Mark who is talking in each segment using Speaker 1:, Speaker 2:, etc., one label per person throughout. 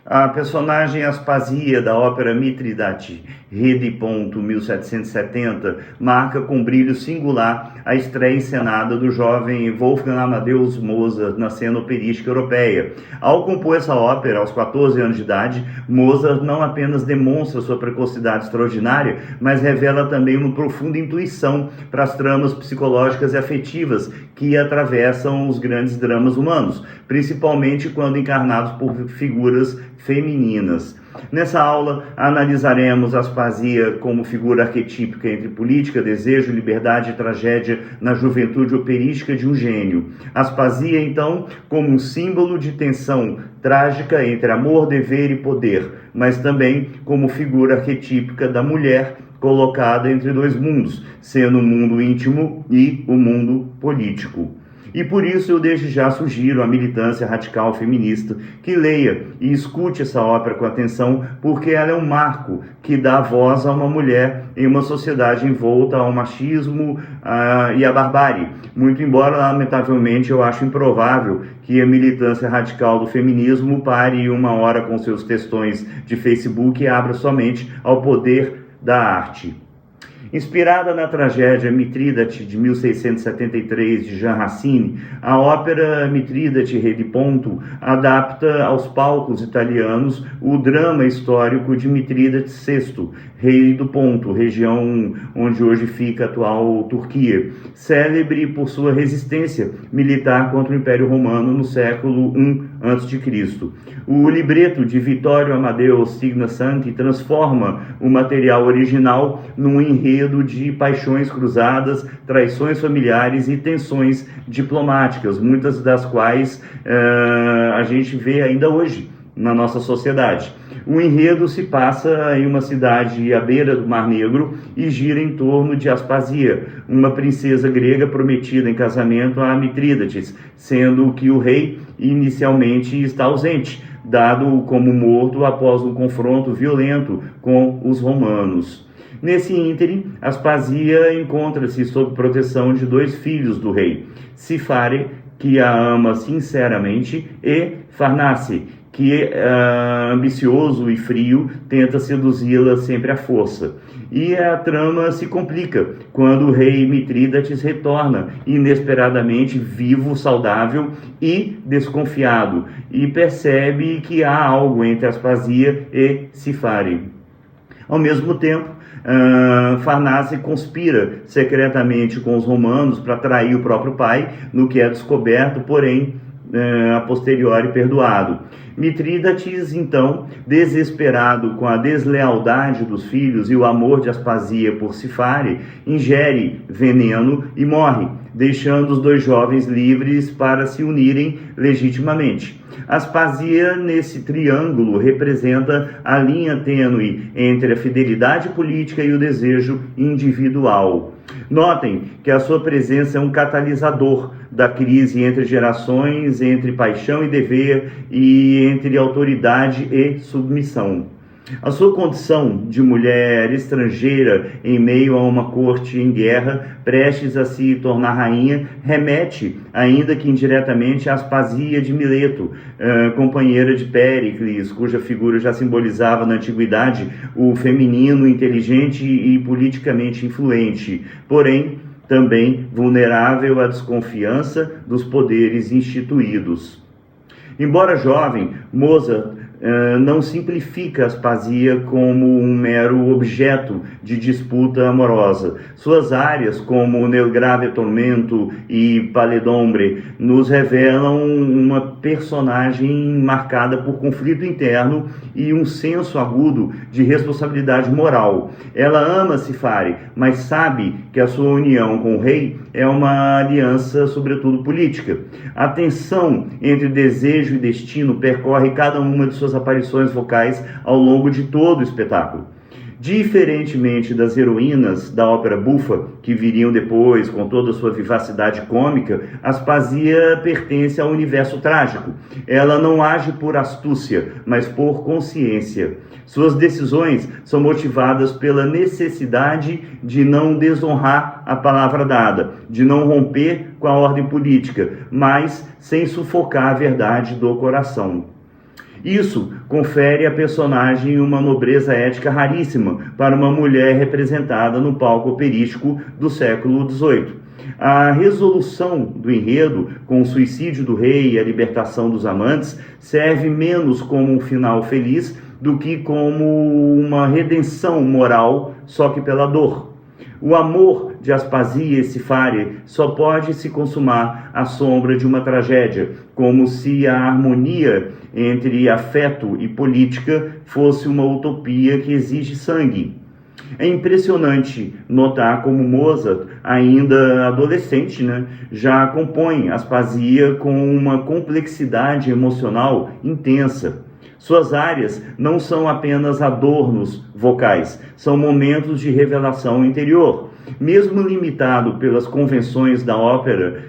Speaker 1: A personagem Aspasia, da ópera Mitridate, Rede Ponto, 1770, marca com brilho singular a estreia encenada do jovem Wolfgang Amadeus Mozart na cena operística europeia. Ao compor essa ópera, aos 14 anos de idade, Mozart não apenas demonstra sua precocidade extraordinária, mas revela também uma profunda intuição para as tramas psicológicas e afetivas que atravessam os grandes dramas humanos, principalmente quando encarnados por figuras femininas. Nessa aula, analisaremos Aspasia como figura arquetípica entre política, desejo, liberdade e tragédia na juventude operística de um gênio. Aspasia, então, como um símbolo de tensão trágica entre amor, dever e poder, mas também como figura arquetípica da mulher colocada entre dois mundos, sendo o mundo íntimo e o mundo político. E por isso eu desde já sugiro à militância radical feminista que leia e escute essa ópera com atenção, porque ela é um marco que dá voz a uma mulher em uma sociedade envolta ao machismo e à barbárie. Muito embora, lamentavelmente, eu acho improvável que a militância radical do feminismo pare uma hora com seus textões de Facebook e abra somente ao poder da arte. Inspirada na tragédia Mitridate de 1673 de Jean Racine, a ópera Mitridate Rede Ponto adapta aos palcos italianos o drama histórico de Mitridate VI, rei do Ponto, região onde hoje fica a atual Turquia, célebre por sua resistência militar contra o Império Romano no século I a.C. O libreto de Vittorio Amadeo Cignassanti transforma o material original num enredo de paixões cruzadas, traições familiares e tensões diplomáticas, muitas das quais a gente vê ainda hoje na nossa sociedade. O enredo se passa em uma cidade à beira do Mar Negro e gira em torno de Aspasia, uma princesa grega prometida em casamento a Mitrídates, sendo que o rei inicialmente está ausente, dado como morto após um confronto violento com os romanos. Nesse ínterim, Aspasia encontra-se sob proteção de dois filhos do rei, Cifare, que a ama sinceramente, e Farnace, que, ambicioso e frio, tenta seduzi-la sempre à força. E a trama se complica quando o rei Mitrídates retorna inesperadamente vivo, saudável e desconfiado, e percebe que há algo entre Aspasia e Cifare. Ao mesmo tempo, Farnace conspira secretamente com os romanos para trair o próprio pai, no que é descoberto, porém, a posteriori perdoado. Mitrídates, então, desesperado com a deslealdade dos filhos e o amor de Aspasia por Cifare, ingere veneno e morre, deixando os dois jovens livres para se unirem legitimamente. Aspasia, nesse triângulo, representa a linha tênue entre a fidelidade política e o desejo individual. Notem que a sua presença é um catalisador da crise entre gerações, entre paixão e dever e entre autoridade e submissão. A sua condição de mulher estrangeira em meio a uma corte em guerra, prestes a se tornar rainha, remete, ainda que indiretamente, a Aspasia de Mileto, companheira de Péricles, cuja figura já simbolizava na antiguidade o feminino inteligente e politicamente influente, porém também vulnerável à desconfiança dos poderes instituídos. Embora jovem, Mozart não simplifica Aspasia como um mero objeto de disputa amorosa. Suas áreas, como Nel grave tormento e Paledombre, nos revelam uma personagem marcada por conflito interno e um senso agudo de responsabilidade moral. Ela ama Cifare, mas sabe que a sua união com o rei é uma aliança, sobretudo política. A tensão entre desejo e destino percorre cada uma de suas aparições vocais ao longo de todo o espetáculo. Diferentemente das heroínas da ópera bufa, que viriam depois com toda a sua vivacidade cômica, Aspasia pertence ao universo trágico. Ela não age por astúcia, mas por consciência. Suas decisões são motivadas pela necessidade de não desonrar a palavra dada, de não romper com a ordem política, mas sem sufocar a verdade do coração. Isso confere à personagem uma nobreza ética raríssima para uma mulher representada no palco operístico do século XVIII. A resolução do enredo, com o suicídio do rei e a libertação dos amantes, serve menos como um final feliz do que como uma redenção moral, só que pela dor. O amor de Aspasia e Cifare só pode se consumar à sombra de uma tragédia, como se a harmonia entre afeto e política fosse uma utopia que exige sangue. É impressionante notar como Mozart, ainda adolescente, já compõe Aspasia com uma complexidade emocional intensa. Suas áreas não são apenas adornos vocais, são momentos de revelação interior. Mesmo limitado pelas convenções da ópera,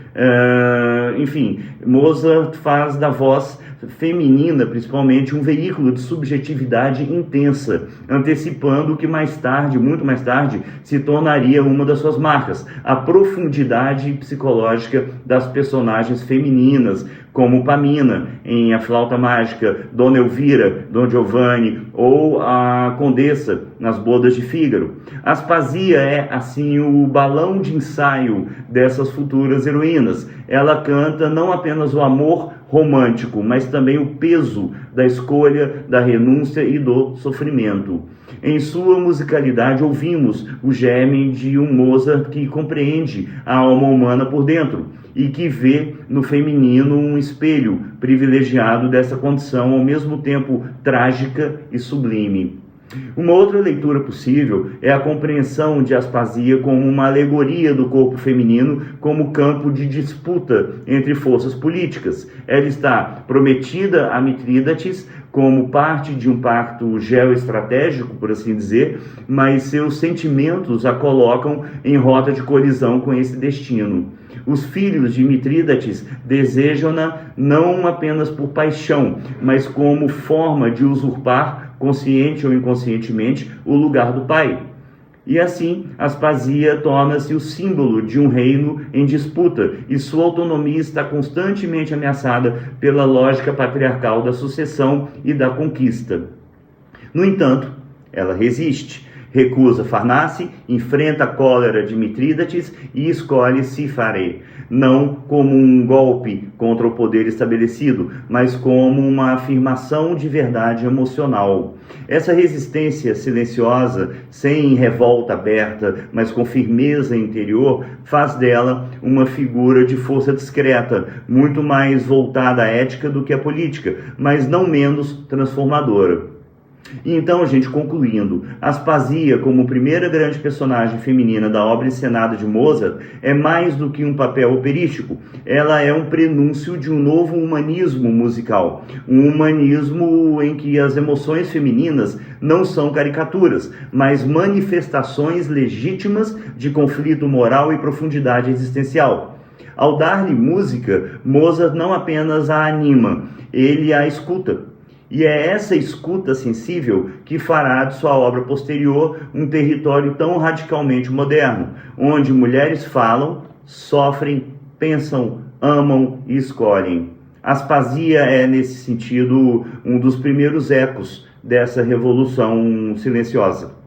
Speaker 1: Mozart faz da voz feminina, principalmente, um veículo de subjetividade intensa, antecipando o que mais tarde, muito mais tarde, se tornaria uma das suas marcas, a profundidade psicológica das personagens femininas, como Pamina, em A Flauta Mágica, Dona Elvira, Don Giovanni, ou a Condessa, nas Bodas de Fígaro. Aspasia é, assim, o balão de ensaio dessas futuras heroínas. Ela canta não apenas o amor romântico, mas também o peso da escolha, da renúncia e do sofrimento. Em sua musicalidade ouvimos o germe de um Mozart que compreende a alma humana por dentro e que vê no feminino um espelho privilegiado dessa condição, ao mesmo tempo trágica e sublime. Uma outra leitura possível é a compreensão de Aspasia como uma alegoria do corpo feminino como campo de disputa entre forças políticas. Ela está prometida a Mitrídates como parte de um pacto geoestratégico, por assim dizer, mas seus sentimentos a colocam em rota de colisão com esse destino. Os filhos de Mitrídates desejam-na não apenas por paixão, mas como forma de usurpar, consciente ou inconscientemente, o lugar do pai. E assim, Aspasia torna-se o símbolo de um reino em disputa, e sua autonomia está constantemente ameaçada pela lógica patriarcal da sucessão e da conquista. No entanto, ela resiste. Recusa Farnace, enfrenta a cólera de Mitrídates e escolhe Cifare, não como um golpe contra o poder estabelecido, mas como uma afirmação de verdade emocional. Essa resistência silenciosa, sem revolta aberta, mas com firmeza interior, faz dela uma figura de força discreta, muito mais voltada à ética do que à política, mas não menos transformadora. E então, gente, concluindo, Aspasia, como primeira grande personagem feminina da obra encenada de Mozart, é mais do que um papel operístico. Ela é um prenúncio de um novo humanismo musical, um humanismo em que as emoções femininas não são caricaturas, mas manifestações legítimas de conflito moral e profundidade existencial. Ao dar-lhe música, Mozart não apenas a anima, ele a escuta. E é essa escuta sensível que fará de sua obra posterior um território tão radicalmente moderno, onde mulheres falam, sofrem, pensam, amam e escolhem. Aspasia é, nesse sentido, um dos primeiros ecos dessa revolução silenciosa.